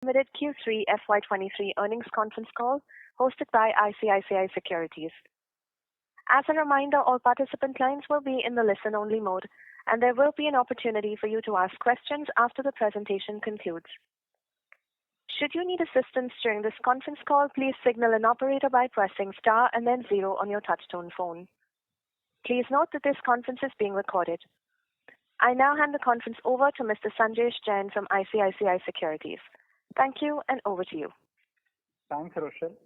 Limited Q3FY23 earnings conference call hosted by ICICI Securities. As a reminder, all participant lines will be in the listen-only mode, and there will be an opportunity for you to ask questions after the presentation concludes. Should you need assistance during this conference call, please signal an operator by pressing star and then 0 on your touchtone phone. Please note that this conference is being recorded. I now hand the conference over to Mr. Sanjesh Jain from ICICI Securities. Thank you, and over to you. Thanks, Rochelle.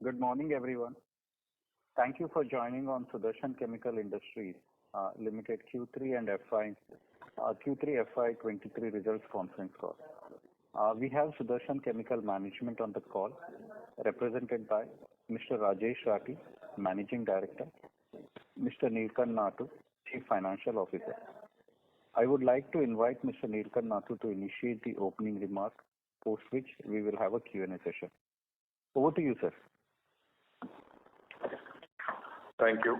Good morning, everyone. Thank you for joining on Sudarshan Chemical Industries Limited Q3 and Q3FY23 results conference call. We have Sudarshan Chemical Management on the call, represented by Mr. Rajesh Rathi, Managing Director, Mr. Neelkanth Nathu, Chief Financial Officer. I would like to invite Mr. Neelkanth Nathu to initiate the opening remark, post which we will have a Q&A session. Over to you, sir. Thank you.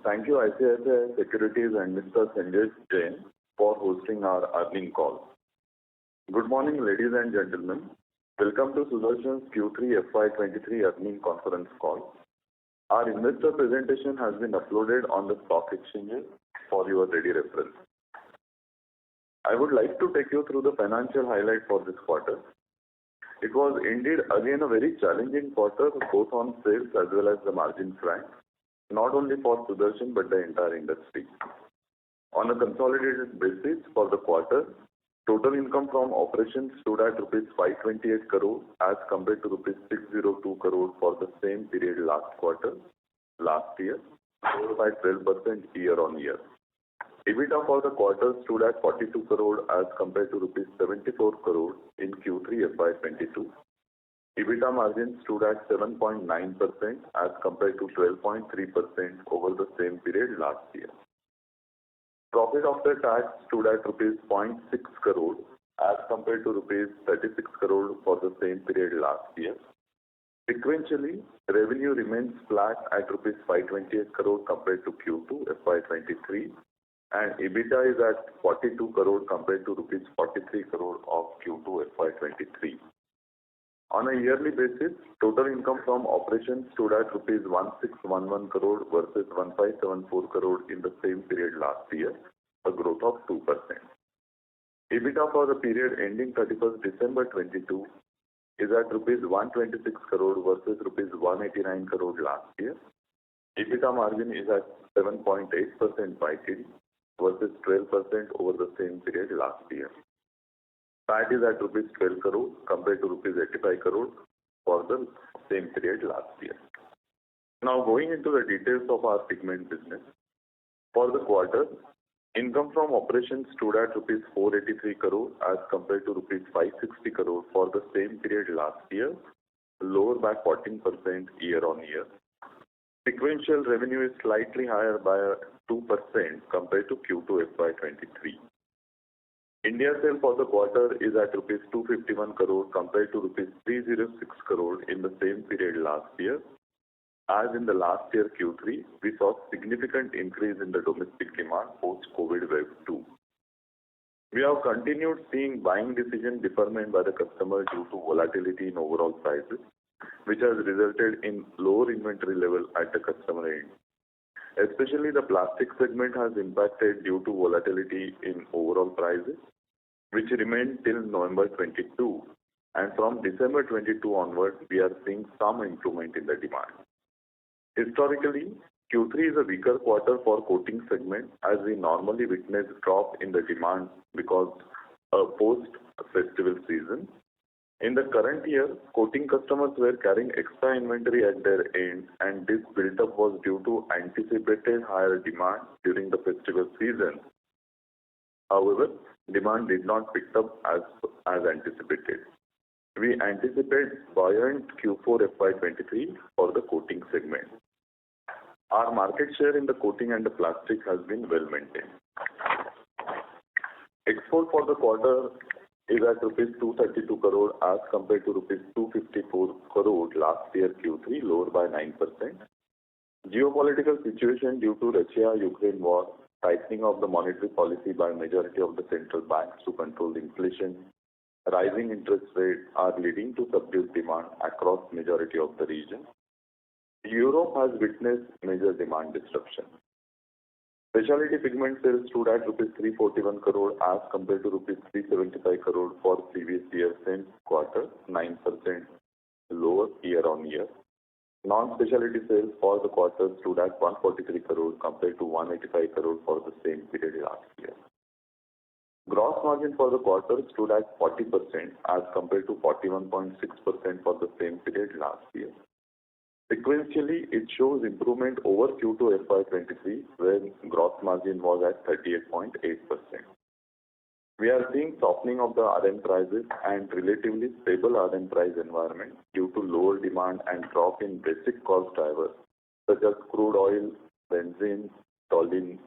Thank you, ICICI Securities and Mr. Sanjesh Jain, for hosting our earnings call. Good morning, ladies and gentlemen. Welcome to Sudarshan's Q3 FY23 earnings conference call. Our investor presentation has been uploaded on the stock exchanges for your ready reference. I would like to take you through the financial highlight for this quarter. It was indeed again a very challenging quarter, both on sales as well as the margin front, not only for Sudarshan but the entire industry. On a consolidated basis for the quarter, total income from operations stood at rupees 528 crore as compared to rupees 602 crore for the same period last year, lower by 12% year-on-year. EBITDA for the quarter stood at 42 crore as compared to rupees 74 crore in Q3 FY22. EBITDA margin stood at 7.9% as compared to 12.3% over the same period last year. Profit after tax stood at rupees 0.6 crore as compared to rupees 36 crore for the same period last year. Sequentially, revenue remains flat at rupees 528 crore compared to Q2 FY23, and EBITDA is at 42 crore compared to rupees 43 crore of Q2 FY23. On a yearly basis, total income from operations stood at rupees 1611 crore versus 1574 crore in the same period last year, a growth of 2%. EBITDA for the period ending 31st December 22 is at rupees 126 crore versus rupees 189 crore last year. EBITDA margin is at 7.8% YTD versus 12% over the same period last year. PAT is at rupees 12 crore compared to rupees 85 crore for the same period last year. Now going into the details of our pigment business. For the quarter, income from operations stood at rupees 483 crore as compared to rupees 560 crore for the same period last year, lower by 14% year-on-year. Sequential revenue is slightly higher by 2% compared to Q2 FY23. India sale for the quarter is at rupees 251 crore compared to rupees 306 crore in the same period last year. As in the last year Q3, we saw significant increase in the domestic demand post-COVID wave 2. We have continued seeing buying decision deferment by the customer due to volatility in overall prices, which has resulted in lower inventory level at the customer end. Especially the plastic segment has impacted due to volatility in overall prices, which remained till November 22, and from December 22 onward, we are seeing some improvement in the demand. Historically, Q3 is a weaker quarter for coating segment as we normally witness drop in the demand because of post-festival season. In the current year, coating customers were carrying extra inventory at their end, and this build-up was due to anticipated higher demand during the festival season. However, demand did not pick up as anticipated. We anticipate buoyant Q4 FY23 for the coating segment. Our market share in the coating and the plastic has been well maintained. Export for the quarter is at rupees 232 crore as compared to rupees 254 crore last year Q3, lower by 9%. Geopolitical situation due to Russia-Ukraine war, tightening of the monetary policy by majority of the central banks to control inflation, rising interest rates are leading to subdued demand across majority of the region. Europe has witnessed major demand disruption. Specialty pigment sales stood at rupees 341 crore as compared to rupees 375 crore for previous year same quarter, 9% lower year-on-year. Non-specialty sales for the quarter stood at 143 crore compared to 185 crore for the same period last year. Gross margin for the quarter stood at 40% as compared to 41.6% for the same period last year. Sequentially, it shows improvement over Q2 FY23, when gross margin was at 38.8%. We are seeing softening of the RM prices and relatively stable RM price environment due to lower demand and drop in basic cost drivers such as crude oil, benzene, toluene.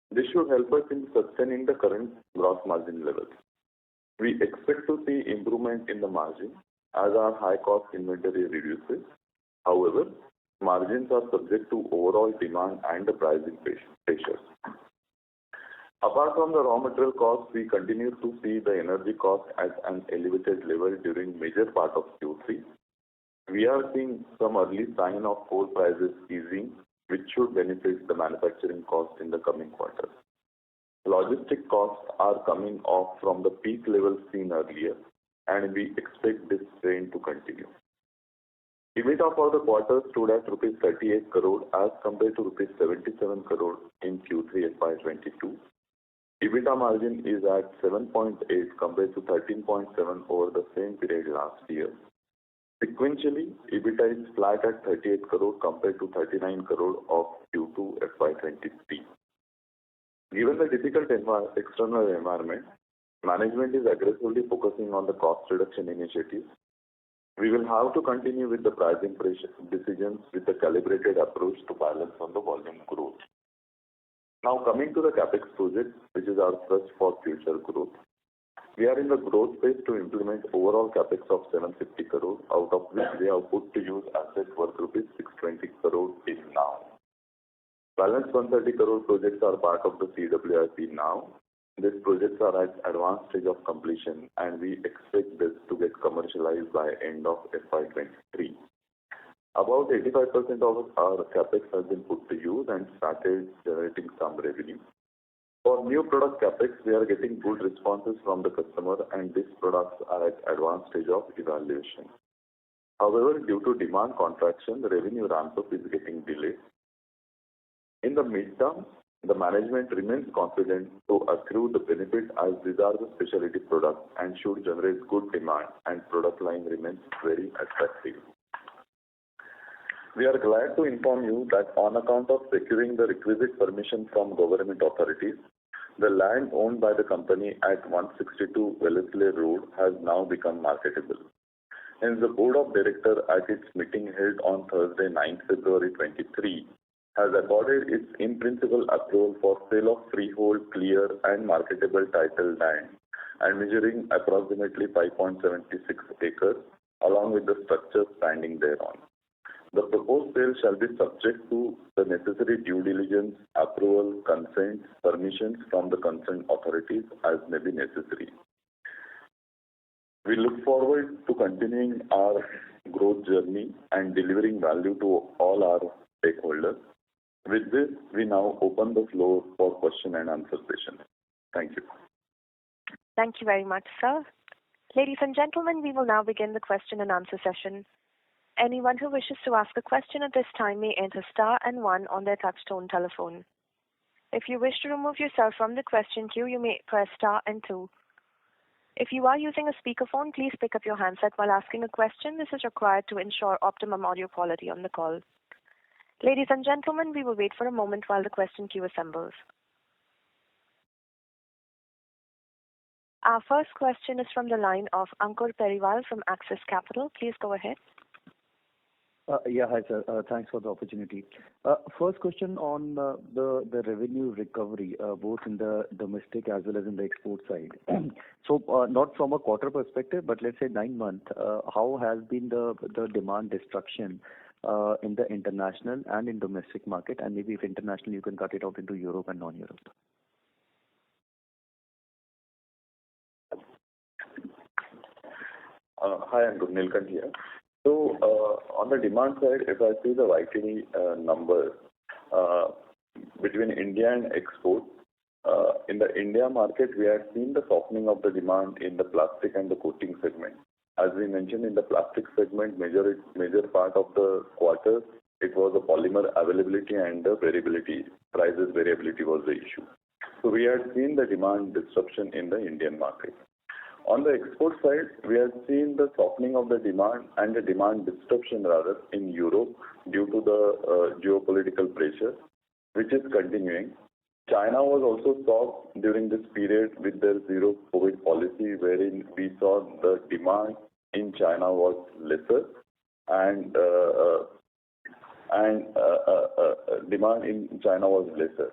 This should help us in sustaining the current gross margin levels. We expect to see improvement in the margin as our high cost inventory reduces. However, margins are subject to overall demand and the pricing pressures. Apart from the raw material costs, we continue to see the energy cost at an elevated level during major part of Q3. We are seeing some early sign of coal prices easing, which should benefit the manufacturing cost in the coming quarters. Logistic costs are coming off from the peak levels seen earlier, and we expect this trend to continue. EBITDA for the quarter stood at rupees 38 crore as compared to rupees 77 crore in Q3 FY22. EBITDA margin is at 7.8 compared to 13.7 over the same period last year. Sequentially, EBITDA is flat at 38 crore compared to 39 crore of Q2 FY23. Given the difficult external environment, management is aggressively focusing on the cost reduction initiatives. We will have to continue with the pricing decisions with a calibrated approach to balance on the volume growth. Now coming to the capex project, which is our thrust for future growth. We are in the growth phase to implement overall capex of 750 crore, out of which we have put to use assets worth rupees 620 crore till now. Balance 130 crore projects are part of the CWIP now. These projects are at advanced stage of completion, and we expect this to get commercialized by end of FY23. About 85% of our capex has been put to use and started generating some revenue. For new product capex, we are getting good responses from the customer, and these products are at advanced stage of evaluation. However, due to demand contraction, the revenue ramp-up is getting delayed. In the midterm, the management remains confident to accrue the benefit as these are the specialty products and should generate good demand, and product line remains very attractive. We are glad to inform you that on account of securing the requisite permission from government authorities, the land owned by the company at 162 Wellesley Road has now become marketable. Hence, the Board of Directors at its meeting held on Thursday, 9 February 23, has accorded its in-principle approval for sale of freehold, clear and marketable title land and measuring approximately 5.76 acres along with the structure standing thereon. The proposed sale shall be subject to the necessary due diligence, approval, consent, permissions from the concerned authorities as may be necessary. We look forward to continuing our growth journey and delivering value to all our stakeholders. With this, we now open the floor for question and answer session. Thank you. Thank you very much, sir. Ladies and gentlemen, we will now begin the question and answer session. Anyone who wishes to ask a question at this time may enter star and 1 on their touchtone telephone. If you wish to remove yourself from the question queue, you may press star and 2. If you are using a speakerphone, please pick up your handset while asking a question. This is required to ensure optimum audio quality on the call. Ladies and gentlemen, we will wait for a moment while the question queue assembles. Our first question is from the line of Ankur Periwal from Axis Capital. Please go ahead. Hi, sir. Thanks for the opportunity. First question on the revenue recovery, both in the domestic as well as in the export side. So, not from a quarter perspective, but let's say 9 months, how has been the demand destruction in the international and in domestic market? And maybe if international, you can cut it out into Europe and non-Europe. Hi, I'm Nilkant here. So, on the demand side, if I see the YTD numbers between India and export, in the India market, we have seen the softening of the demand in the plastic and the coating segment. As we mentioned in the plastic segment, major part of the quarter, it was the polymer availability and the variability, prices variability was the issue. So we had seen the demand disruption in the Indian market. On the export side, we have seen the softening of the demand and the demand disruption rather in Europe due to the geopolitical pressure, which is continuing. China was also soft during this period with their zero COVID policy, wherein we saw the demand in China was lesser and demand in China was lesser.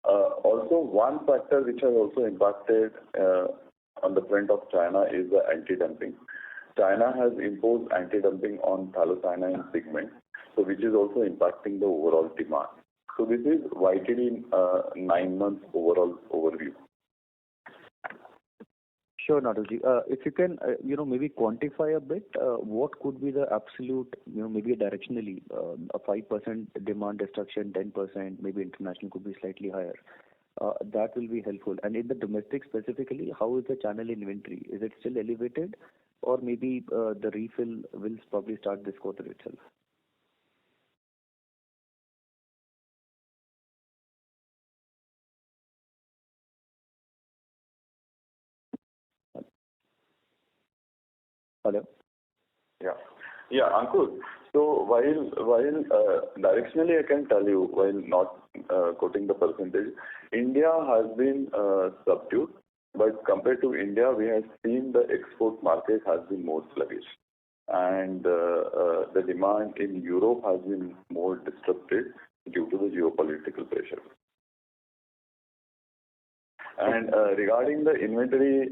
Also, one factor which has also impacted on the front of China is the anti-dumping. China has imposed anti-dumping on phthalocyanine pigment, so which is also impacting the overall demand. So this is YTD 9 months overall overview. Sure, Naduji. If you can, maybe quantify a bit, what could be the absolute, maybe directionally, a 5% demand destruction, 10%, maybe international could be slightly higher. That will be helpful. And in the domestic specifically, how is the channel inventory? Is it still elevated, or maybe the refill will probably start this quarter itself? Hello? Yeah, Ankur. So while directionally I can tell you, while not quoting the percentage, India has been subdued, but compared to India, we have seen the export market has been more sluggish, and the demand in Europe has been more disrupted due to the geopolitical pressure. And regarding the inventory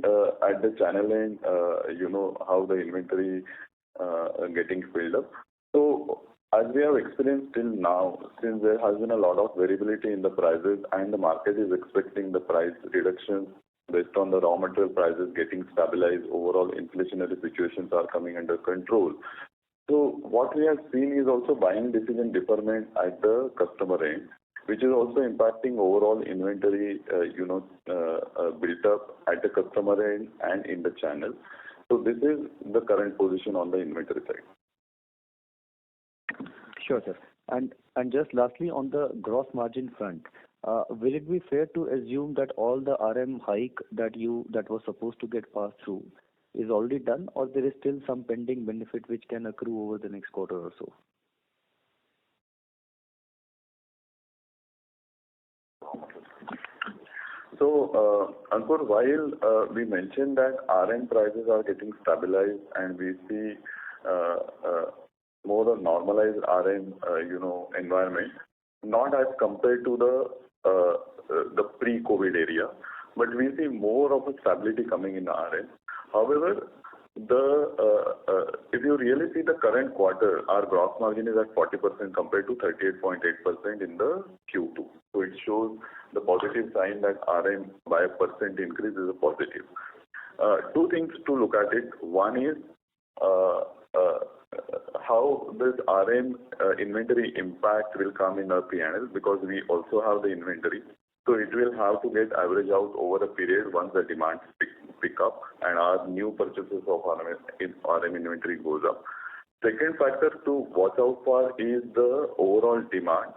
at the channel end, how the inventory getting filled up. So as we have experienced till now, since there has been a lot of variability in the prices and the market is expecting the price reductions based on the raw material prices getting stabilized, overall inflationary situations are coming under control. So what we have seen is also buying decision deferment at the customer end, which is also impacting overall inventory, built up at the customer end and in the channel. So this is the current position on the inventory side. Sure, sir. And just lastly, on the gross margin front, will it be fair to assume that all the RM hike that was supposed to get passed through is already done, or there is still some pending benefit which can accrue over the next quarter or so? So, Ankur, while we mentioned that RM prices are getting stabilized and we see more of normalized RM, environment, not as compared to the pre-COVID area, but we see more of a stability coming in the RM. However, if you really see the current quarter, our gross margin is at 40% compared to 38.8% in the Q2. So it shows the positive sign that RM by a percent increase is a positive. Two things to look at it. One is how this RM inventory impact will come in our P&L, because we also have the inventory. So it will have to get averaged out over a period once the demand pick up and our new purchases of RM inventory goes up. Second factor to watch out for is the overall demand.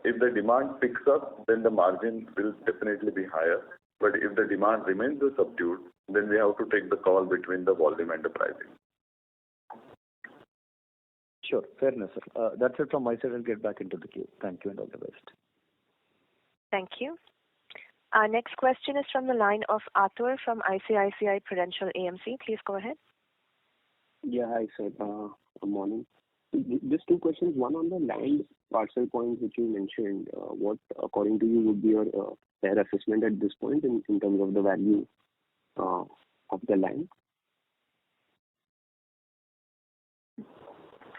If the demand picks up, then the margin will definitely be higher. But if the demand remains subdued, then we have to take the call between the volume and the pricing. Sure, fair enough, sir. That's it from my side. I'll get back into the queue. Thank you and all the best. Thank you. Our next question is from the line of Atul from ICICI Prudential AMC. Please go ahead. Yeah, hi, sir. Good morning. Just two questions. One on the land parcel point which you mentioned. What, according to you, would be your fair assessment at this point in terms of the value of the land?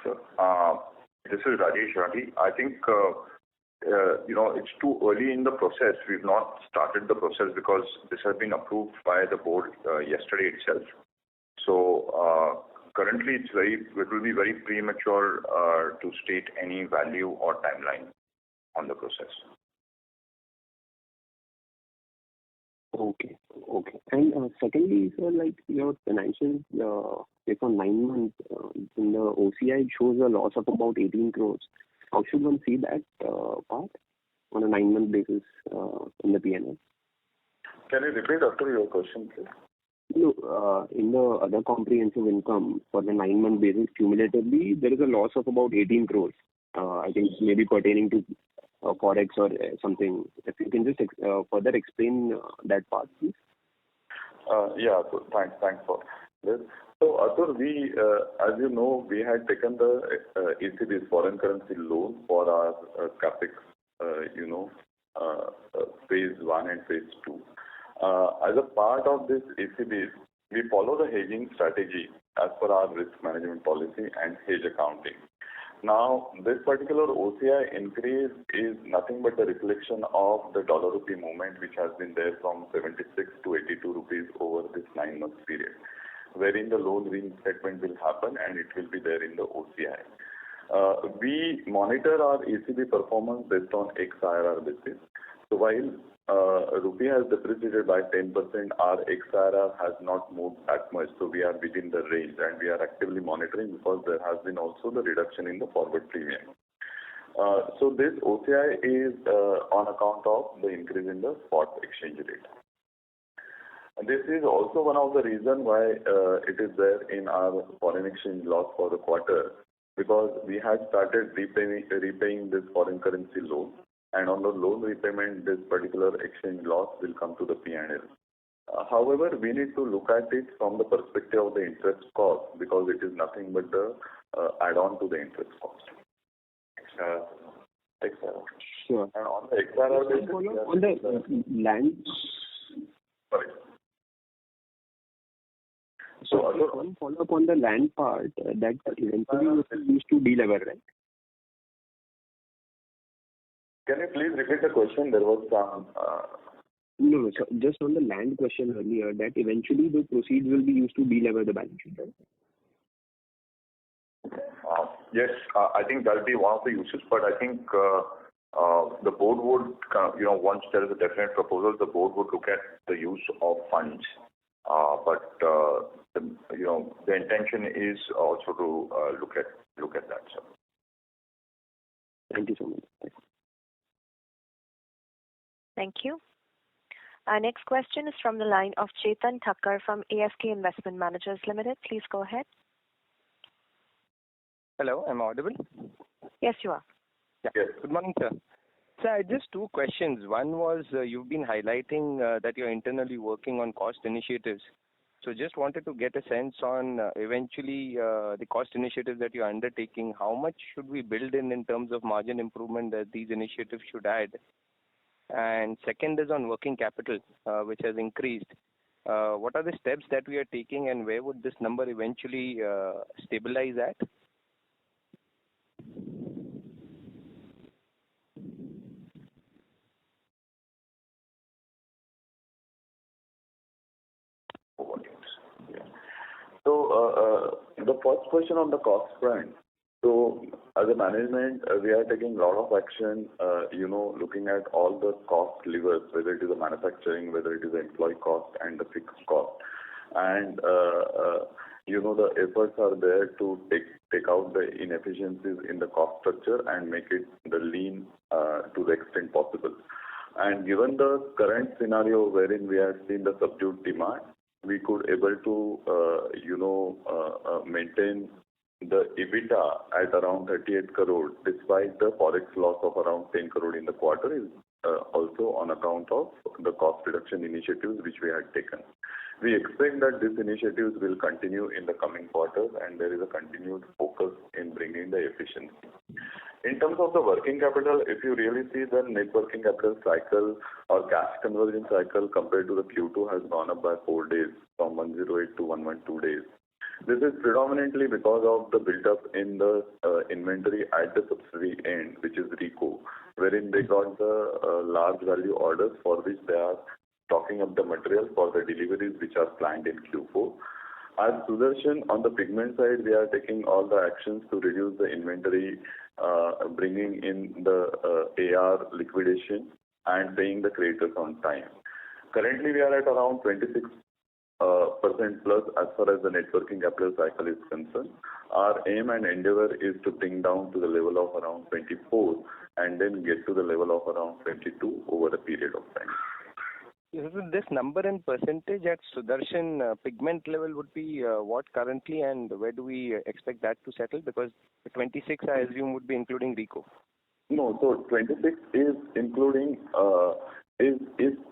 Sure. This is Rajesh Rathi. I think, it's too early in the process. We've not started the process because this has been approved by the board yesterday itself. So currently it will be very premature to state any value or timeline on the process. Okay. And secondly, sir, like your financials, if on 9 months in the OCI it shows a loss of about 18 crores. How should one see that part on a 9-month basis in the P&L? Can you repeat after your question, please? No, in the other comprehensive income for the 9-month basis cumulatively, there is a loss of about 18 crores. I think maybe pertaining to forex or something. If you can just further explain that part, please. Yeah, so thanks for this. So, Atul, we, as you know, we had taken the ECB's foreign currency loan for our capex, phase 1 and phase 2. As a part of this ECB, we follow the hedging strategy as per our risk management policy and hedge accounting. Now, this particular OCI increase is nothing but the reflection of the dollar rupee movement, which has been there from 76 to 82 rupees over this 9-month period, wherein the loan reinstatement will happen and it will be there in the OCI. We monitor our ECB performance based on XIRR basis. So while rupee has depreciated by 10%, our XIRR has not moved that much, so we are within the range and we are actively monitoring because there has been also the reduction in the forward premium. So this OCI is on account of the increase in the spot exchange rate. And this is also one of the reasons why it is there in our foreign exchange loss for the quarter, because we had started repaying this foreign currency loan. And on the loan repayment, this particular exchange loss will come to the P&L. However, we need to look at it from the perspective of the interest cost because it is nothing but the add-on to the interest cost. XRR. Sure. And on the XRR basis, on the land. Sorry. So one follow-up on the land part that eventually used to delever, right? Can you please repeat the question? There was some... No, so just on the land question earlier, that eventually the proceeds will be used to delever the balance sheet, right? Yes, I think that will be one of the uses, but I think the board would, once there is a definite proposal, the board would look at the use of funds. But the intention is also to look at that. So. Thank you so much. Thank you. Our next question is from the line of Chetan Thakkar from ASK Investment Managers Limited. Please go ahead. Hello, am I audible? Yes, you are. Yeah. Yes. Good morning, sir. Sir, just two questions. One was you've been highlighting that you're internally working on cost initiatives. So just wanted to get a sense on eventually the cost initiatives that you're undertaking. How much should we build in terms of margin improvement that these initiatives should add? And second is on working capital, which has increased. What are the steps that we are taking and where would this number eventually stabilize at? So the first question on the cost front. So as a management, we are taking a lot of action, looking at all the cost levers, whether it is a manufacturing, whether it is the employee cost and the fixed cost. And, the efforts are there to take out the inefficiencies in the cost structure and make it the lean to the extent possible. And given the current scenario wherein we have seen the subdued demand, we could able to, maintain the EBITDA at around 38 crore despite the forex loss of around 10 crore in the quarter is also on account of the cost reduction initiatives which we had taken. We expect that these initiatives will continue in the coming quarters and there is a continued focus in bringing the efficiency. In terms of the working capital, if you really see the net working capital cycle or cash conversion cycle compared to the Q2 has gone up by 4 days from 108 to 112 days. This is predominantly because of the build-up in the inventory at the subsidiary end, which is RICO, wherein they got the large value orders for which they are stocking up the material for the deliveries which are planned in Q4. As Sudarshan, on the pigment side, we are taking all the actions to reduce the inventory, bringing in the AR liquidation and paying the creditors on time. Currently, we are at around 26% plus as far as the net working capital cycle is concerned. Our aim and endeavor is to bring down to the level of around 24 and then get to the level of around 22 over a period of time. This number in percentage at Sudarshan pigment level would be what currently, and where do we expect that to settle? Because the 26, I assume, would be including RICO. No, so 26 is including is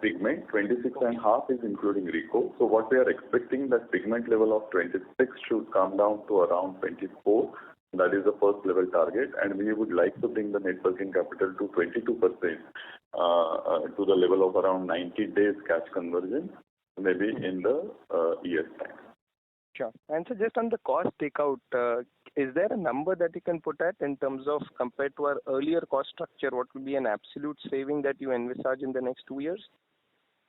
pigment, 26.5 is including RICO. So what we are expecting that pigment level of 26 should come down to around 24. That is the first level target, and we would like to bring the net working capital to 22%, to the level of around 90 days cash conversion, maybe in the year's time. Sure. And so just on the cost takeout, is there a number that you can put at in terms of compared to our earlier cost structure, what would be an absolute saving that you envisage in the next 2 years?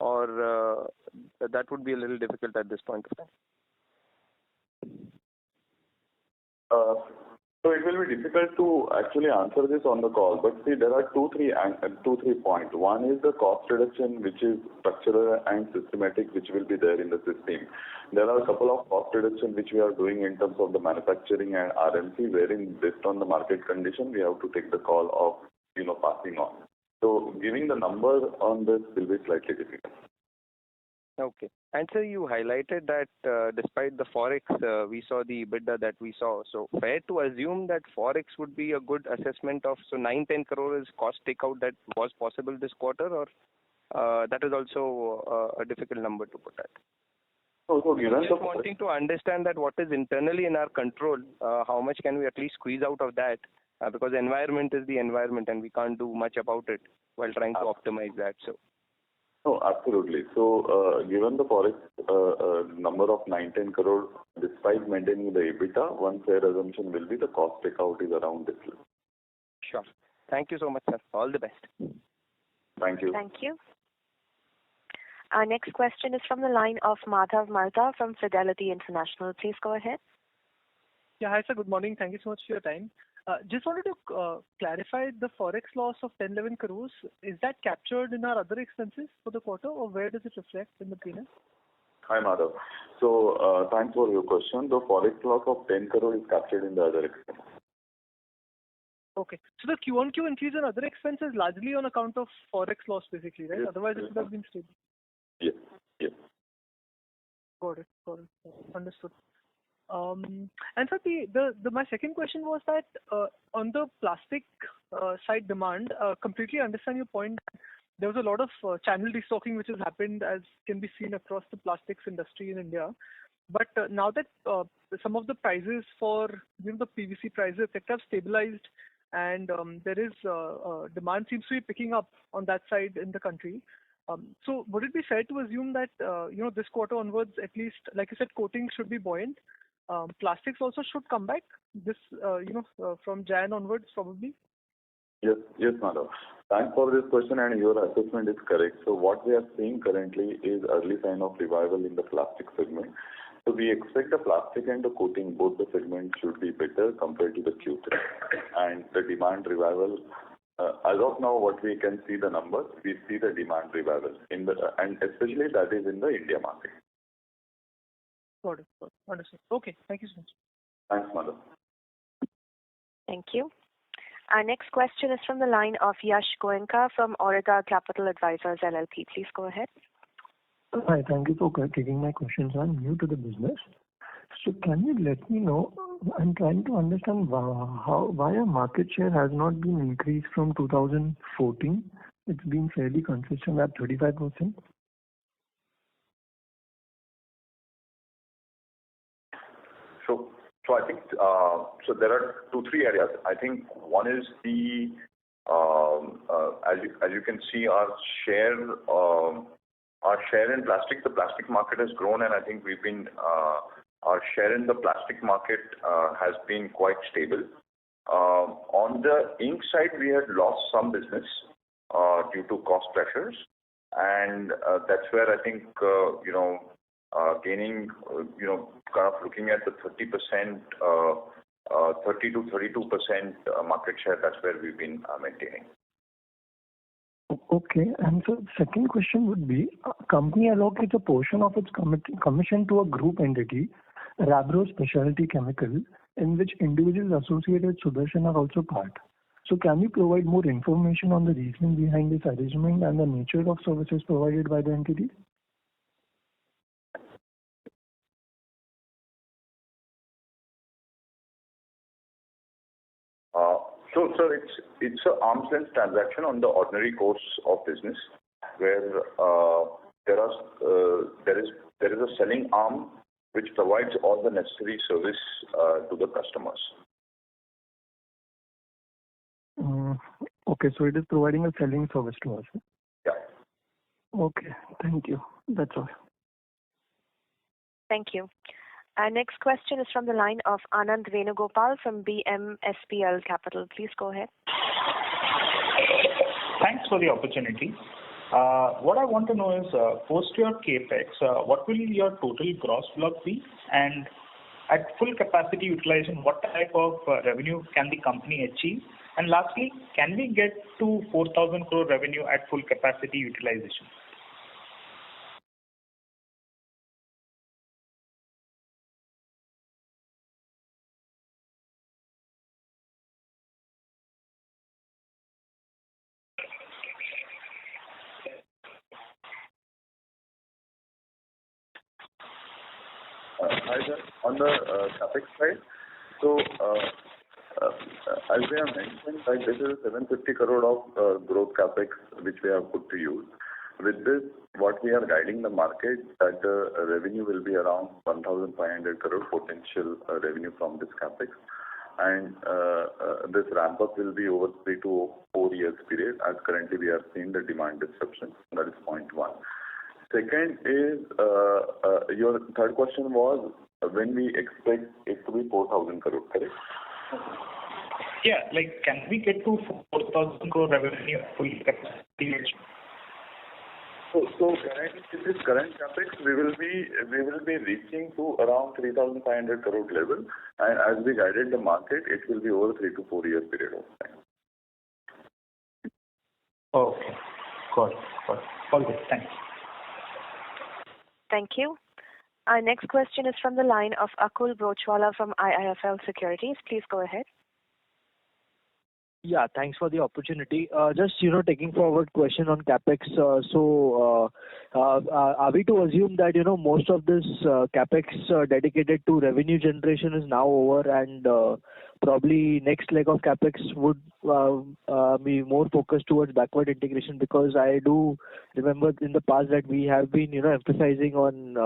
Or that would be a little difficult at this point of time? So it will be difficult to actually answer this on the call, but see, there are two, three points. One is the cost reduction, which is structural and systematic, which will be there in the system. There are a couple of cost reduction which we are doing in terms of the manufacturing and RMC, wherein based on the market condition, we have to take the call of, passing on. So giving the number on this will be slightly difficult. Okay. And so you highlighted that despite the forex, we saw the EBITDA that we saw. So fair to assume that forex would be a good assessment of, so 9-10 crore is cost takeout that was possible this quarter, or that is also a difficult number to put at? So given just wanting to understand that what is internally in our control, how much can we at least squeeze out of that? Because environment is the environment and we can't do much about it while trying to optimize that. So. No, absolutely. So, given the forex number of 9-10 crore, despite maintaining the EBITDA, one fair assumption will be the cost takeout is around this level. Sure. Thank you so much, sir. All the best. Thank you. Thank you. Our next question is from the line of Madhav Marda from Fidelity International. Please go ahead. Yeah, hi, sir. Good morning. Thank you so much for your time. Just wanted to clarify the forex loss of 10-11 crores. Is that captured in our other expenses for the quarter, or where does it reflect in the P&L? Hi, Madhav. So, thanks for your question. The forex loss of 10 crore is captured in the other expenses. Okay. So the Q1Q increase in other expenses largely on account of forex loss, basically, right? Yes, Otherwise, it would have been stable. Yes. Got it. Understood. And so my second question was that on the plastic side demand, completely understand your point. There was a lot of channel restocking which has happened, as can be seen across the plastics industry in India. But now that some of the prices for the PVC prices etc. have stabilized, and there is demand seems to be picking up on that side in the country. So would it be fair to assume that this quarter onwards, at least, like you said, coatings should be buoyant? Plastics also should come back this, from Jan onwards, probably? Yes, Madhav. Thanks for this question, and your assessment is correct. So what we are seeing currently is early sign of revival in the plastic segment. So we expect the plastic and the coating, both the segments should be better compared to the Q3. And the demand revival, as of now, what we can see the numbers, we see the demand revival, and especially that is in the India market. Got it. Understood. Okay. Thank you so much. Thanks, Madhav. Thank you. Our next question is from the line of Yash Goenka from Aurika Capital Advisors LLP. Please go ahead. Hi, thank you for taking my questions. I'm new to the business. So can you let me know, I'm trying to understand why our market share has not been increased from 2014. It's been fairly consistent at 35%. So I think so there are 2-3 areas. I think one is the as you can see our share in plastic. The plastic market has grown, and I think we've been our share in the plastic market has been quite stable. On the ink side, we had lost some business due to cost pressures, and that's where I think gaining, kind of looking at the 30%, 30 to 32% market share. That's where we've been maintaining. Okay. And so the second question would be, company allocates a portion of its commission to a group entity, Rabro Specialty Chemical, in which individuals associated with Sudarshan are also part. So can you provide more information on the reasoning behind this arrangement and the nature of services provided by the entity? So, sir, it's an arm's length transaction on the ordinary course of business, where there is a selling arm which provides all the necessary service to the customers. Okay, so it is providing a selling service to us. Yeah. Okay, thank you. That's all. Thank you. Our next question is from the line of Anand Venugopal from BMSPL Capital. Please go ahead. Thanks for the opportunity. What I want to know is, post your capex, what will your total gross block be? And at full capacity utilization, what type of revenue can the company achieve? And lastly, can we get to 4,000 crore revenue at full capacity utilization? Hi, sir. On the capex side, so as we have mentioned, like this is 750 crore of growth capex which we have put to use. With this, what we are guiding the market that the revenue will be around 1,500 crore potential revenue from this capex, and this ramp up will be over 3 to 4 years period. As currently we are seeing the demand disruption. That is point one. Second is, your third question was when we expect it to be 4,000 crore, correct? Yeah, like can we get to 4,000 crore revenue full capacity? So currently with this current capex, we will be reaching to around 3,500 crore level, and as we guided the market, it will be over 3 to 4 years period of time. Okay, got it. All good, thanks. Thank you. Our next question is from the line of Akul Broachwala from IIFL Securities. Please go ahead. Yeah, thanks for the opportunity. Just, taking forward question on capex. Are we to assume that, most of this capex dedicated to revenue generation is now over, and probably next leg of capex would be more focused towards backward integration? Because I do remember in the past that we have been, emphasizing on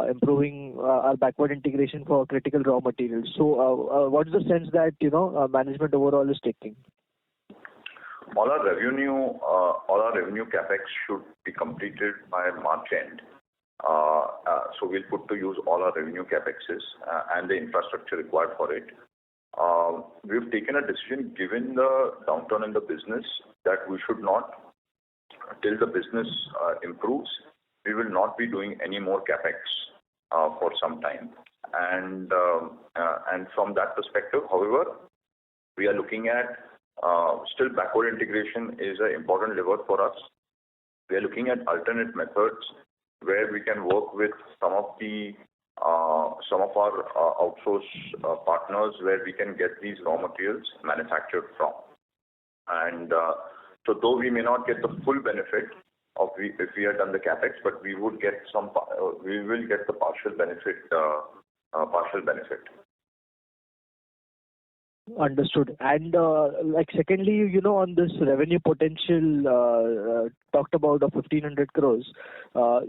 improving our backward integration for critical raw materials. So, what's the sense that, management overall is taking? All our revenue capex should be completed by March end. So we'll put to use all our revenue capexes and the infrastructure required for it. We've taken a decision, given the downturn in the business, that we should not, till the business improves, we will not be doing any more capex for some time. And from that perspective, however, we are looking at still backward integration is an important lever for us. We are looking at alternate methods where we can work with some of our outsource partners where we can get these raw materials manufactured from. And so though we may not get the full benefit of if we had done the capex, but we would get we will get the partial benefit. Understood. And secondly, on this revenue potential talked about of 1,500 crores. How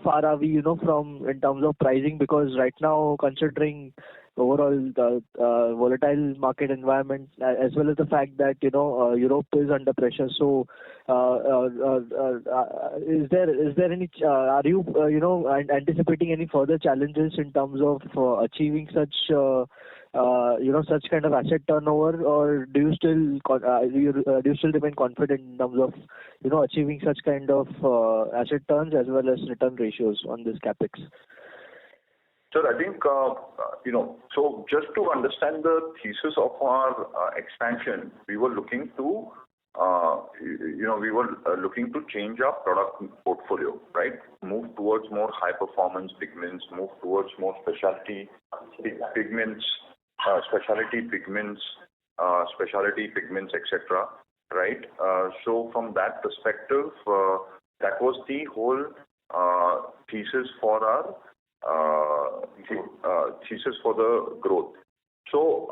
far are we, from in terms of pricing? Because right now, considering overall the volatile market environment, as well as the fact that Europe is under pressure. So, is there any? Are you anticipating any further challenges in terms of achieving such such kind of asset turnover, or do you still remain confident in terms of achieving such kind of asset turns as well as return ratios on this capex? Sir, I think, so just to understand the thesis of our expansion, we were looking to, looking to change our product portfolio, right? Move towards more high performance pigments, move towards more specialty pigments, etc. Right? So from that perspective, that was the whole thesis for our thesis for the growth. So,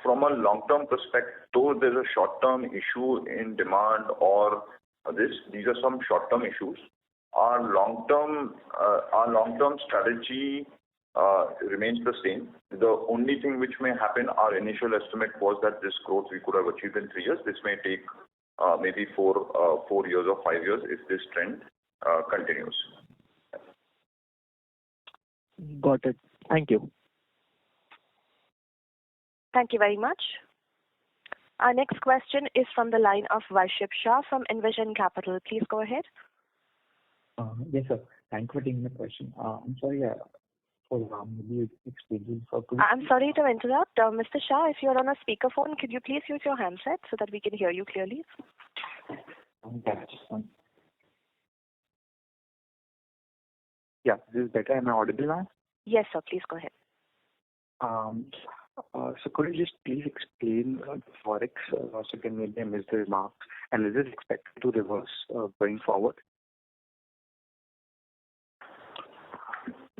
from a long-term perspective, though there's a short-term issue in demand or these are some short-term issues. Our long-term strategy remains the same. The only thing which may happen, our initial estimate was that this growth we could have achieved in 3 years. This may take maybe 4 years or 5 years if this trend continues. Got it. Thank you. Thank you very much. Our next question is from the line of Varship Shah from Envision Capital. Please go ahead. Yes, sir. Thank you for taking the question. I'm sorry for maybe explaining for. I'm sorry to interrupt. Mr. Shah, if you're on a speakerphone, could you please use your handset so that we can hear you clearly? Yeah, this is better. Am I audible now? Yes, sir. Please go ahead. So could you just please explain the forex loss again? Maybe I missed the remarks. And is this expected to reverse going forward?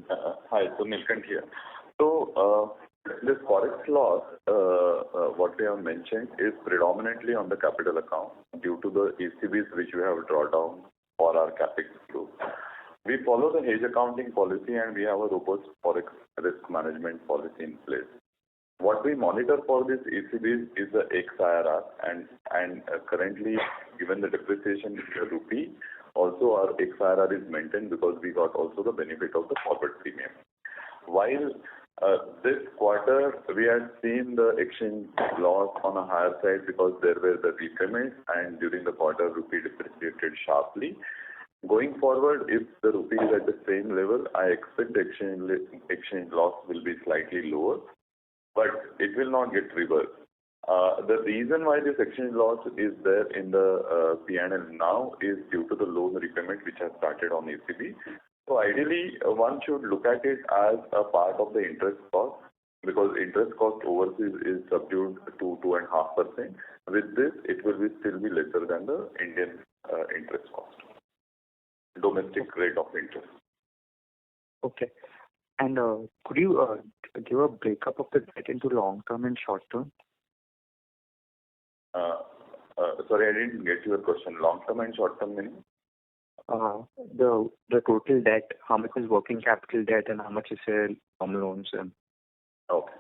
Hi, so Nilkant here. So this forex loss, what we have mentioned, is predominantly on the capital account due to the ECBs which we have drawn down for our capex group. We follow the hedge accounting policy and we have a robust forex risk management policy in place. What we monitor for this ECBs is the XIRR and currently, given the depreciation in the rupee, also our XIRR is maintained because we got also the benefit of the forward premium. While this quarter we had seen the exchange loss on a higher side because there were the repayments and during the quarter rupee depreciated sharply. Going forward, if the rupee is at the same level, I expect the exchange loss will be slightly lower, but it will not get reversed. The reason why this exchange loss is there in the P&L now is due to the loan repayment which has started on ECB. So ideally, one should look at it as a part of the interest cost because interest cost overseas is subdued to 2.5%. With this, it will still be lesser than the Indian interest cost, domestic rate of interest. Okay. And could you give a breakup of the debt into long-term and short-term? Sorry, I didn't get your question. Long-term and short-term meaning? The total debt, how much is working capital debt and how much is home loans? Okay.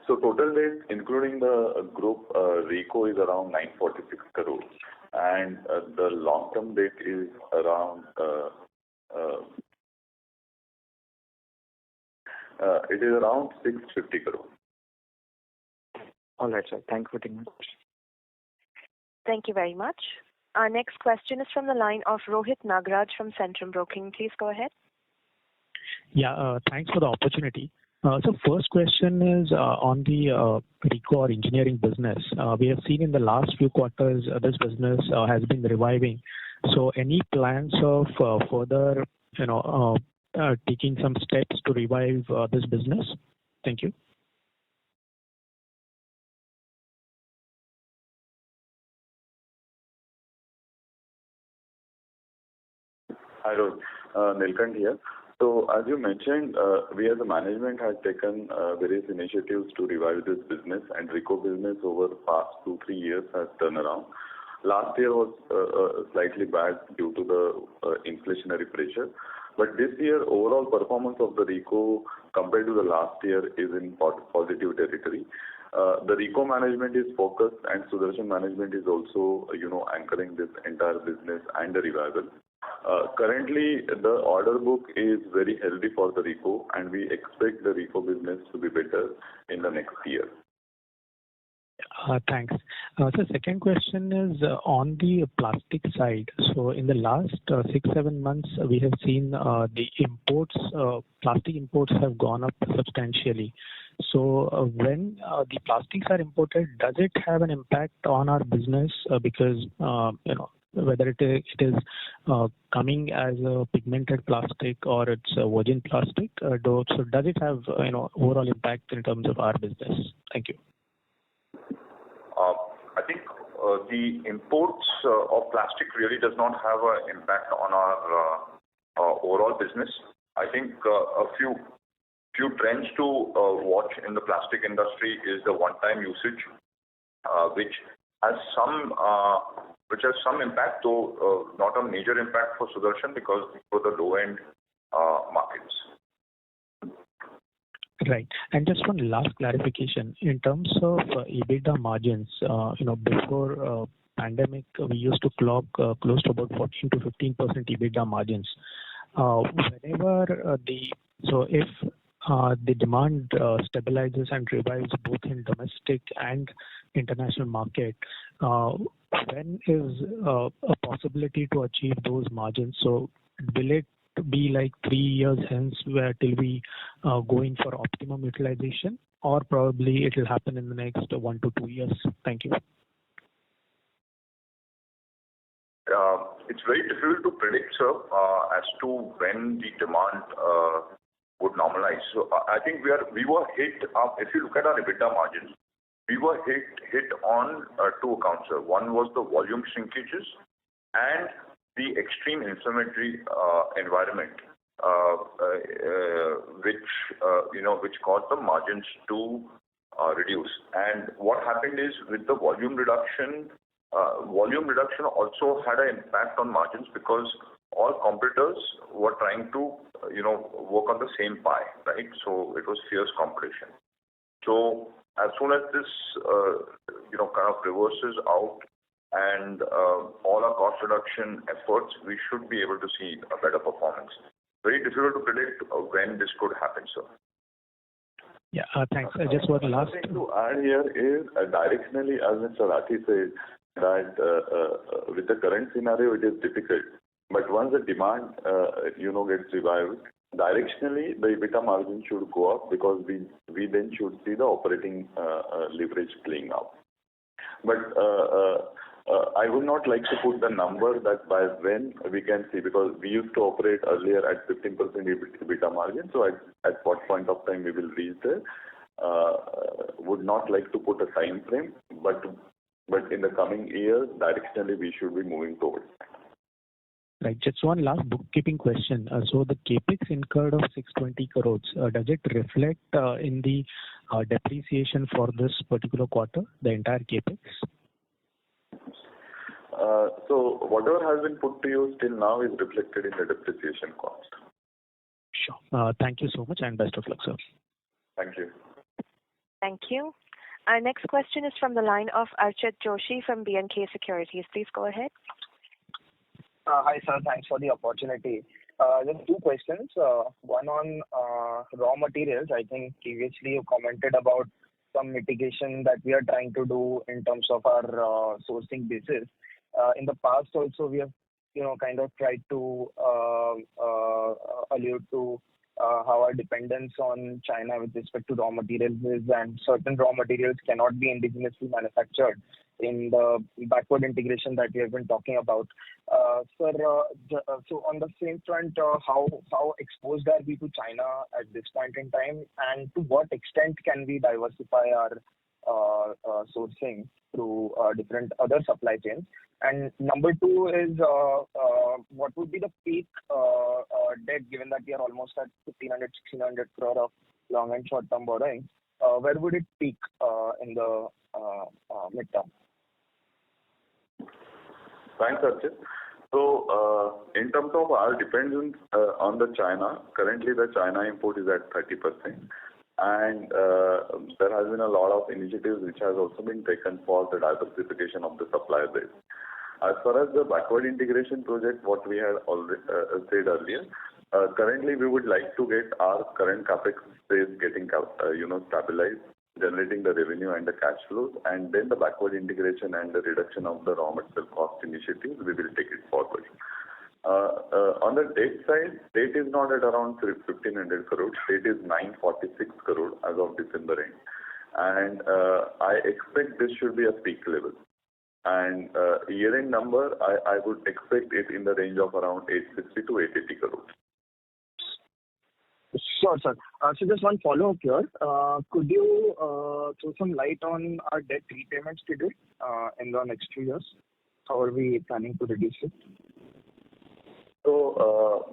So total debt, including the group RECO, is around 946 crores. And the long-term debt is around it is around 650 crores. All right, sir. Thank you for taking my question. Thank you very much. Our next question is from the line of Rohit Nagraj from Centrum Broking. Please go ahead. Yeah, thanks for the opportunity. So first question is on the RECO or engineering business. We have seen in the last few quarters this business has been reviving. So any plans of further, taking some steps to revive this business? Thank you. Hi, Rohit. Nilkant here. So as you mentioned, we as a management have taken various initiatives to revive this business, and RECO business over the past 2-3 years has turned around. Last year was slightly bad due to the inflationary pressure. But this year, overall performance of the RECO compared to the last year is in positive territory. The RECO management is focused, and Sudarshan management is also, anchoring this entire business and the revival. Currently, the order book is very healthy for the RECO, and we expect the RECO business to be better in the next year. Thanks. So second question is on the plastic side. So in the last 6-7 months, we have seen the imports, plastic imports have gone up substantially. So when the plastics are imported, does it have an impact on our business? Because whether it is coming as a pigmented plastic or it's a virgin plastic, so does it have overall impact in terms of our business? Thank you. I think the imports of plastic really does not have an impact on our overall business. I think a few trends to watch in the plastic industry is the one-time usage, which has some impact, though not a major impact for Sudarshan because for the low-end markets. Right. And just one last clarification. In terms of EBITDA margins, before pandemic, we used to clock close to about 14 to 15% EBITDA margins. If the demand stabilizes and revives both in domestic and international market, when is a possibility to achieve those margins? So will it be like 3 years hence where till we go in for optimum utilization, or probably it will happen in the next 1 to 2 years? Thank you. It's very difficult to predict, sir, as to when the demand would normalize. So I think we were hit. If you look at our EBITDA margins, we were hit on 2 accounts, sir. One was the volume shrinkages and the extreme inflammatory environment, which caused the margins to reduce. And what happened is with the volume reduction also had an impact on margins because all competitors were trying to work on the same pie, right? So it was fierce competition. So as soon as this kind of reverses out, and all our cost reduction efforts, we should be able to see a better performance. Very difficult to predict when this could happen, sir. Yeah, thanks. Just one last thing to add here is directionally, as Mr. Rathi said, that with the current scenario, it is difficult. But once the demand, gets revived, directionally, the EBITDA margin should go up because we then should see the operating leverage playing out. But I would not like to put the number that by when we can see, because we used to operate earlier at 15% EBITDA margin. So at what point of time we will reach there, would not like to put a time frame, but in the coming years, directionally we should be moving towards that. Right. Just one last bookkeeping question. So the capex incurred of 620 crores, does it reflect in the depreciation for this particular quarter, the entire capex? So whatever has been put to use till now is reflected in the depreciation cost. Sure. Thank you so much and best of luck, sir. Thank you. Thank you. Our next question is from the line of Archit Joshi from B&K Securities. Please go ahead. Hi, sir. Thanks for the opportunity. Just 2 questions. One on raw materials. I think previously you commented about some mitigation that we are trying to do in terms of our sourcing basis. In the past also we have, kind of tried to allude to how our dependence on China with respect to raw materials is, and certain raw materials cannot be indigenously manufactured in the backward integration that we have been talking about. Sir, so on the same front, how exposed are we to China at this point in time, and to what extent can we diversify our sourcing through different other supply chains? And number 2 is what would be the peak debt, given that we are almost at 1,500-1,600 crore of long and short term borrowing? Where would it peak in the midterm? Thanks, Archit. So, in terms of our dependence on the China, currently the China import is at 30%, and there has been a lot of initiatives which has also been taken for the diversification of the supply base. As far as the backward integration project, what we had already said earlier, currently we would like to get our current capex base getting stabilized, generating the revenue and the cash flows, and then the backward integration and the reduction of the raw material cost initiatives, we will take it forward. On the debt side, debt is not at around 1,500 crores. Debt is 946 crores as of December end. And I expect this should be a peak level. And year-end number, I would expect it in the range of around 860 to 880 crores. Sure, sir. So just one follow-up here. Could you throw some light on our debt repayment schedule in the next 2 years? How are we planning to reduce it? So,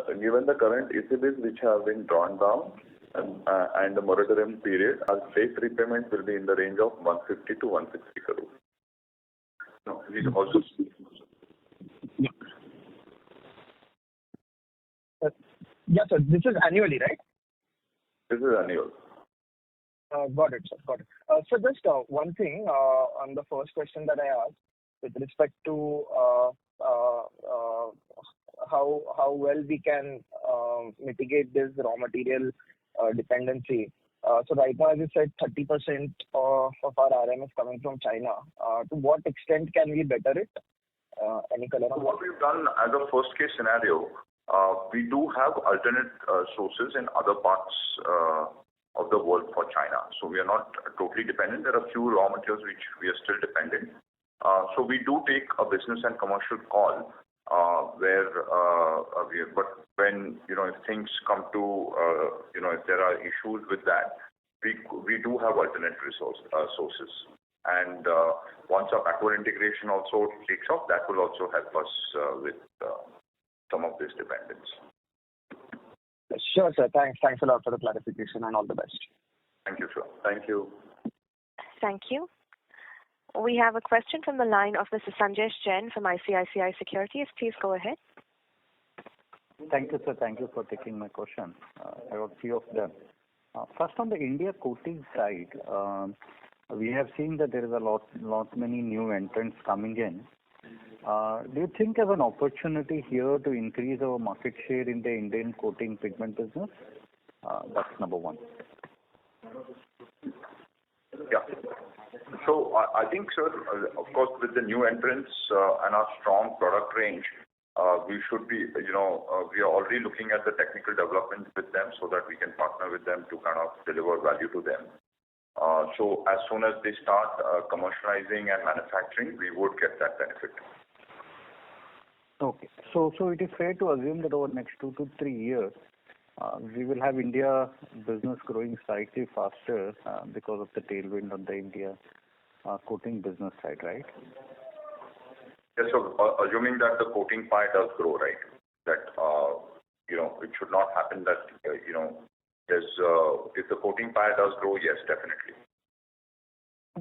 given the current ECBs which have been drawn down and the moratorium period, our debt repayment will be in the range of 150 to 160 crores. No, we also. Yes, sir. This is annually, right? This is annual. Got it, sir. Got it. So just one thing on the first question that I asked with respect to how well we can mitigate this raw material dependency. So right now, as you said, 30% of our RM is coming from China. To what extent can we better it? Any color on that? What we've done as a first case scenario, we do have alternate sources in other parts of the world for China. So we are not totally dependent. There are a few raw materials which we are still dependent. So we do take a business and commercial call but when, if things come to, if there are issues with that, we do have alternate sources. And once our backward integration also takes off, that will also help us with some of this dependence. Sure, sir. Thanks a lot for the clarification and all the best. Thank you, sir. Thank you. Thank you. We have a question from the line of Mr. Sanjesh Jain from ICICI Securities. Please go ahead. Thank you, sir. Thank you for taking my question. I have a few of them. First, on the India coating side, we have seen that there is a many new entrants coming in. Do you think of an opportunity here to increase our market share in the Indian coating pigment business? That's number one. Yeah. So I think, sir, of course, with the new entrants and our strong product range, we should be, we are already looking at the technical development with them so that we can partner with them to kind of deliver value to them. So as soon as they start commercializing and manufacturing, we would get that benefit. Okay. So it is fair to assume that over the next 2 to 3 years, we will have India business growing slightly faster because of the tailwind on the India coating business side, right? Yes, so assuming that the coating pie does grow, right? That, it should not happen that, if the coating pie does grow, yes, definitely.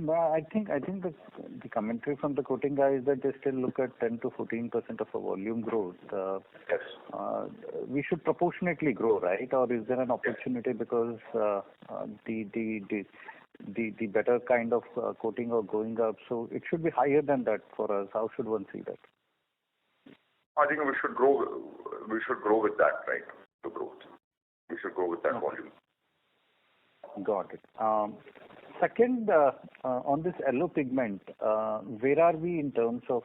I think the commentary from the coating guy is that they still look at 10 to 14% of a volume growth. Yes. We should proportionately grow, right? Or is there an opportunity because the better kind of coating are going up, so it should be higher than that for us. How should one see that? I think we should grow. We should grow with that, right? The growth. We should grow with that volume. Got it. Second, on this yellow pigment, where are we in terms of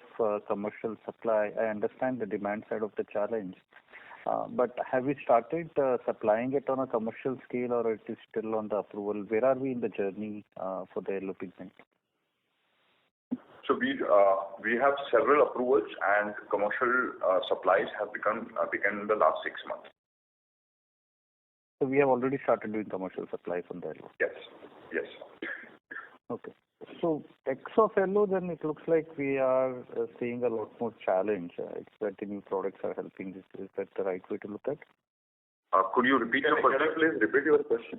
commercial supply? I understand the demand side of the challenge, but have we started supplying it on a commercial scale, or it is still on the approval? Where are we in the journey for the yellow pigment? So we have several approvals, and commercial supplies have begun in the last 6 months. So we have already started doing commercial supplies on the yellow. Yes. Yes. Okay. So X of yellow, then it looks like we are seeing a lot more challenge. It's that the new products are helping this. Is that the right way to look at? Could you repeat your question? Please repeat your question.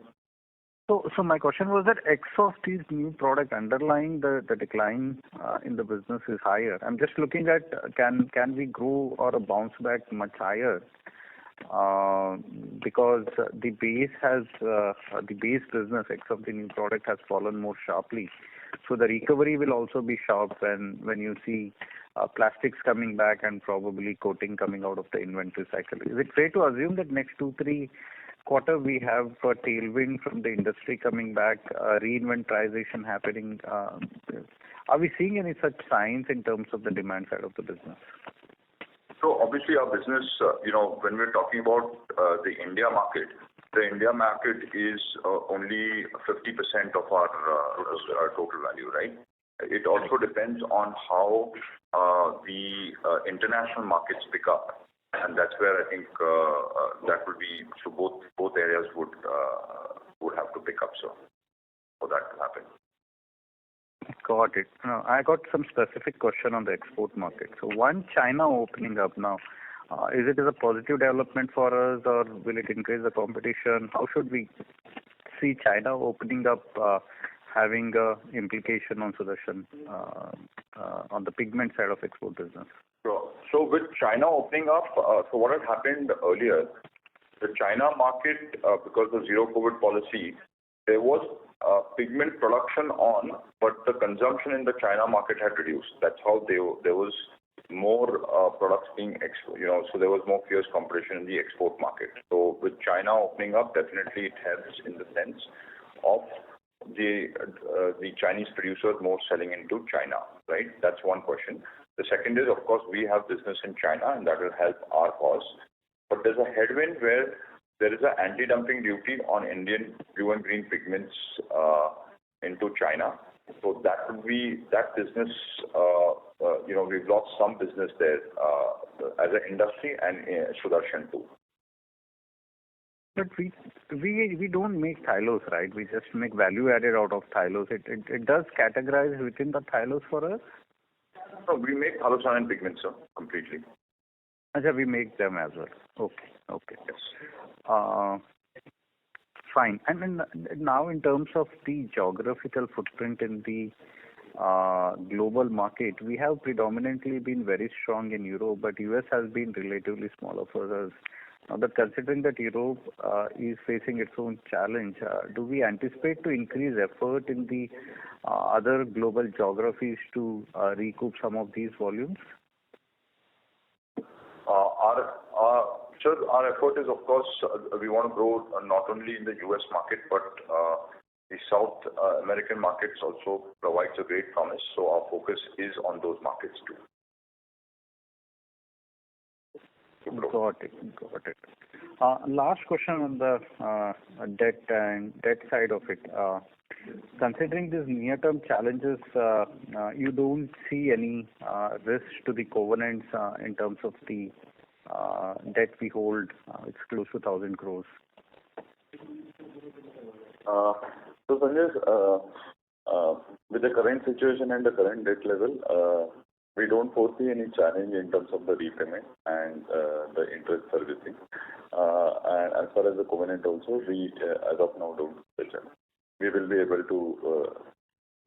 So my question was that X of these new product underlying the decline in the business is higher. I'm just looking at can we grow or bounce back much higher because the base business X of the new product has fallen more sharply. So the recovery will also be sharp when you see plastics coming back and probably coating coming out of the inventory cycle. Is it fair to assume that next 2-3 quarter we have a tailwind from the industry coming back, reinventorization happening? Are we seeing any such signs in terms of the demand side of the business? So obviously our business, when we're talking about the India market is only 50% of our total value, right? It also depends on how the international markets pick up. And that's where I think that will be, so both areas would have to pick up, so for that to happen. Got it. I got some specific question on the export market. So one, China opening up now, is it a positive development for us or will it increase the competition? How should we see China opening up having a implication on Sudarshan on the pigment side of export business? So with China opening up, so what had happened earlier, the China market, because of zero COVID policy, there was pigment production on, but the consumption in the China market had reduced. That's how there was more products being so there was more fierce competition in the export market. So with China opening up, definitely it helps in the sense of the Chinese producers more selling into China, right? That's one question. The second is, of course, we have business in China and that will help our cause. But there's a headwind where there is an anti-dumping duty on Indian blue and green pigments into China. So that would be that business. We've lost some business there as an industry and Sudarshan too. But we don't make thylose, right? We just make value added out of thylose. It does categorize within the thylose for us. No, we make thylacine pigments, sir, completely. We make them as well. Okay. Yes. Fine. And then now in terms of the geographical footprint in the global market, we have predominantly been very strong in Europe, but US has been relatively smaller for us. Now that considering that Europe is facing its own challenge, do we anticipate to increase effort in the other global geographies to recoup some of these volumes? Our effort is, of course, we want to grow not only in the US market, but the South American markets also provides a great promise. So our focus is on those markets too. Got it. Last question on the debt side of it. Considering these near-term challenges, you don't see any risk to the covenants in terms of the debt we hold. It's close to 1,000 crores. So Sanjay, with the current situation and the current debt level, we don't foresee any challenge in terms of the repayment and the interest servicing. And as far as the covenant also, we as of now don't touch it. We will be able to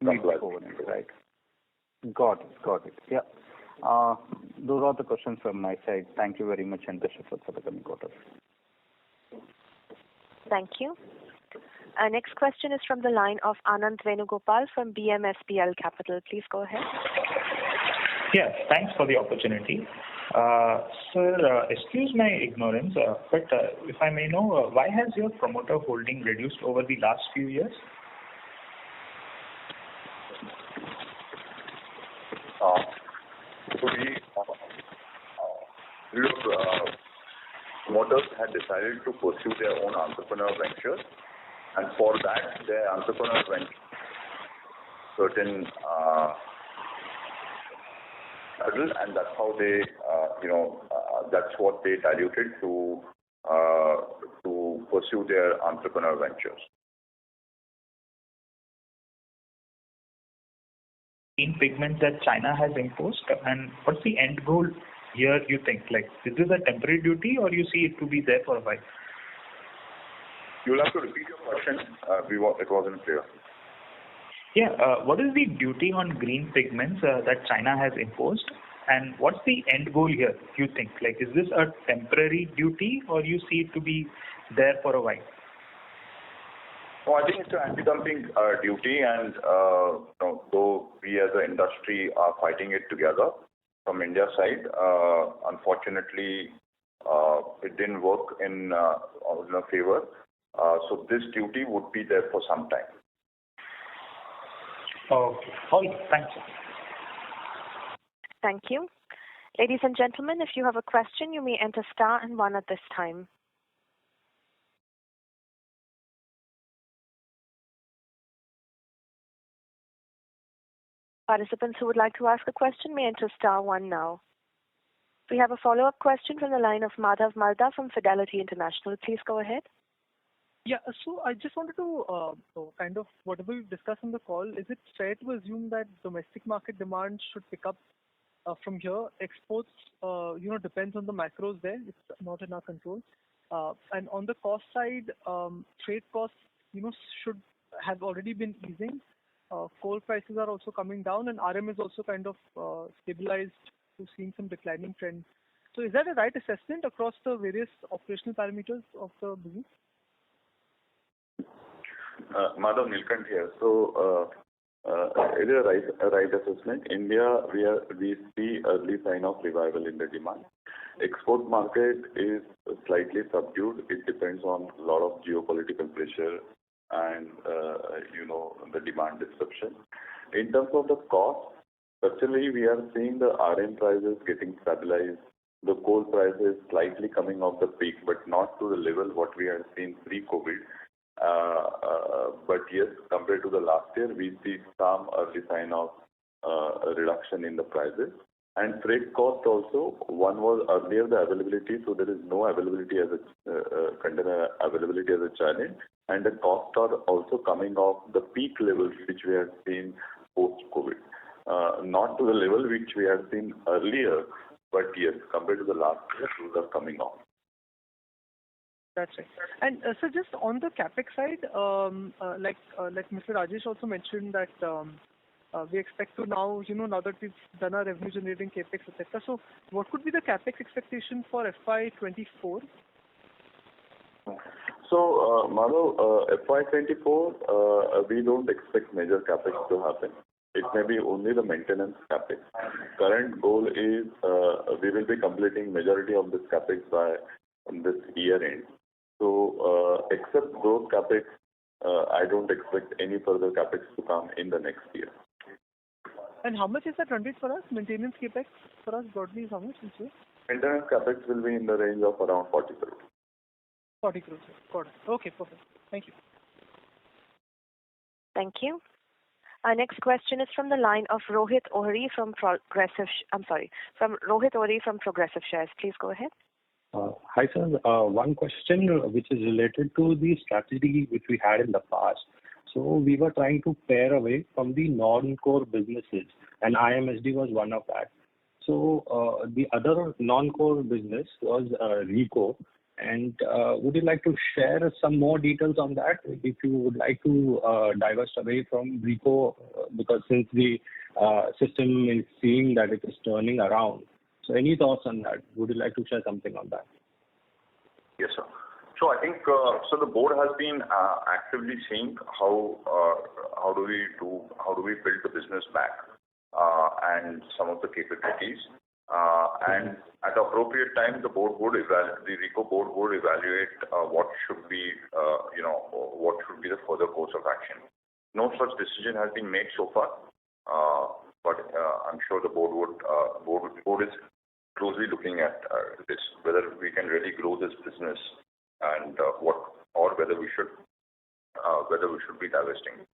comply. Right. Got it. Yeah. Those are the questions from my side. Thank you very much and best of luck for the coming quarters. Thank you. Our next question is from the line of Anand Venugopal from BMSPL Capital. Please go ahead. Yes, thanks for the opportunity. Sir, excuse my ignorance, but if I may know, why has your promoter holding reduced over the last few years? Promoters had decided to pursue their own entrepreneurial ventures, and for that, their entrepreneurial venture certain and that's how they, that's what they diluted to pursue their entrepreneurial ventures. In pigments that China has imposed, and what's the end goal here? You think like is this a temporary duty, or you see it to be there for a while? You'll have to repeat your question. It wasn't clear. Yeah. What is the duty on green pigments that China has imposed? And what's the end goal here, you think? Like, is this a temporary duty or you see it to be there for a while? No, I think it's an anti-dumping duty, and though we as an industry are fighting it together from India's side, unfortunately, it didn't work in our favor. So this duty would be there for some time. Okay. All right. Thanks. Thank you. Ladies and gentlemen, if you have a question, you may enter star and one at this time. Participants who would like to ask a question may enter star one now. We have a follow-up question from the line of Madhav Malda from Fidelity International. Please go ahead. Yeah, so I just wanted to kind of whatever we've discussed on the call, is it fair to assume that domestic market demand should pick up from here? Exports, depends on the macros there. It's not in our control. And on the cost side, trade costs, should have already been easing. Coal prices are also coming down, and RM is also kind of stabilized to seeing some declining trend. So is that a right assessment across the various operational parameters of the business? Madhav, Nilkant here. So it is a right assessment. India, we see early sign of revival in the demand. Export market is slightly subdued. It depends on a lot of geopolitical pressure and the demand disruption. In terms of the cost, certainly we are seeing the RM prices getting stabilized. The coal prices slightly coming off the peak, but not to the level what we had seen pre-COVID. But yes, compared to the last year, we see some early sign of a reduction in the prices. And freight cost also, one was earlier the availability, so there is no availability as a container availability as a challenge. And the costs are also coming off the peak levels which we had seen post-COVID. Not to the level which we had seen earlier, but yes, compared to the last year, those are coming off. That's right. And so just on the capex side, like Mr. Rajesh also mentioned that we expect to now, now that we've done our revenue generating capex, etc. So what could be the capex expectation for FY24? So, Madhav, FY24, we don't expect major capex to happen. It may be only the maintenance capex. Current goal is we will be completing majority of this capex by this year end. So, except growth capex, I don't expect any further capex to come in the next year. And how much is that run rate for us? Maintenance capex for us broadly is how much this year? Maintenance capex will be in the range of around 40 crores. 40 crores. Got it. Okay, perfect. Thank you. Thank you. Our next question is from the line of Rohit Ohri from Progressive Shares. Please go ahead. Hi, sir. One question which is related to the strategy which we had in the past. So we were trying to pare away from the non-core businesses, and IMSD was one of that. So the other non-core business was RICO. And would you like to share some more details on that? If you would like to divest away from RICO, because since the system is seeing that it is turning around. So any thoughts on that? Would you like to share something on that? Yes, sir. So I think so the board has been actively seeing how do we build the business back and some of the capabilities. And at appropriate time, the RICO board would evaluate what should be the further course of action. No such decision has been made so far, but I'm sure the board is closely looking at this, whether we can really grow this business and whether we should be divesting.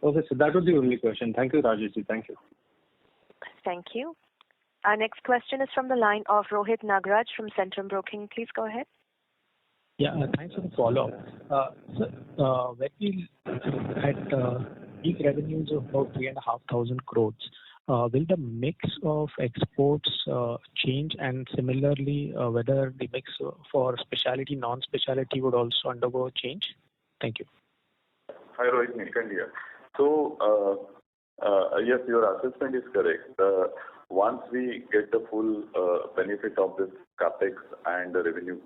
Okay, so that was the only question. Thank you, Rajesh. Thank you. Thank you. Our next question is from the line of Rohit Nagraj from Centrum Broking. Please go ahead. Yeah, thanks for the follow-up. When we had peak revenues of about 3,500 crores, will the mix of exports change, and similarly, whether the mix for specialty, non-specialty would also undergo change? Thank you. Hi, Rohit, Nilkant here. So, yes, your assessment is correct. Once we get the full benefit of this capex and the revenue,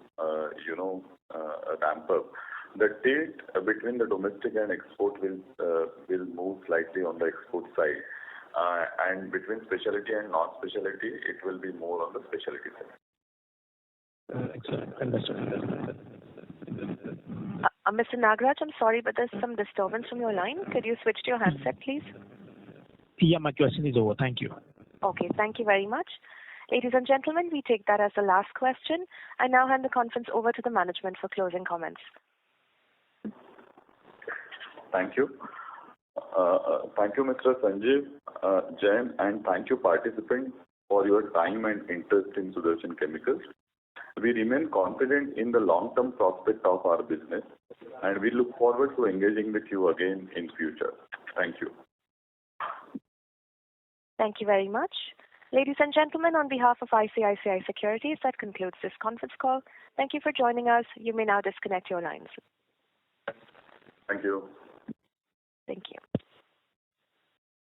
ramp up, the tilt between the domestic and export will move slightly on the export side, and between specialty and non-specialty, it will be more on the specialty side. Excellent. Understood. Mr. Nagaraj, I'm sorry, but there's some disturbance from your line. Could you switch to your handset, please? Yeah, my question is over. Thank you. Okay, thank you very much. Ladies and gentlemen, we take that as the last question. I now hand the conference over to the management for closing comments. Thank you. Thank you, Mr. Sanjeev Jain, and thank you, participants, for your time and interest in Sudarshan Chemicals. We remain confident in the long-term prospect of our business, and we look forward to engaging with you again in future. Thank you. Thank you very much. Ladies and gentlemen, on behalf of ICICI Securities, that concludes this conference call. Thank you for joining us. You may now disconnect your lines. Thank you. Thank you.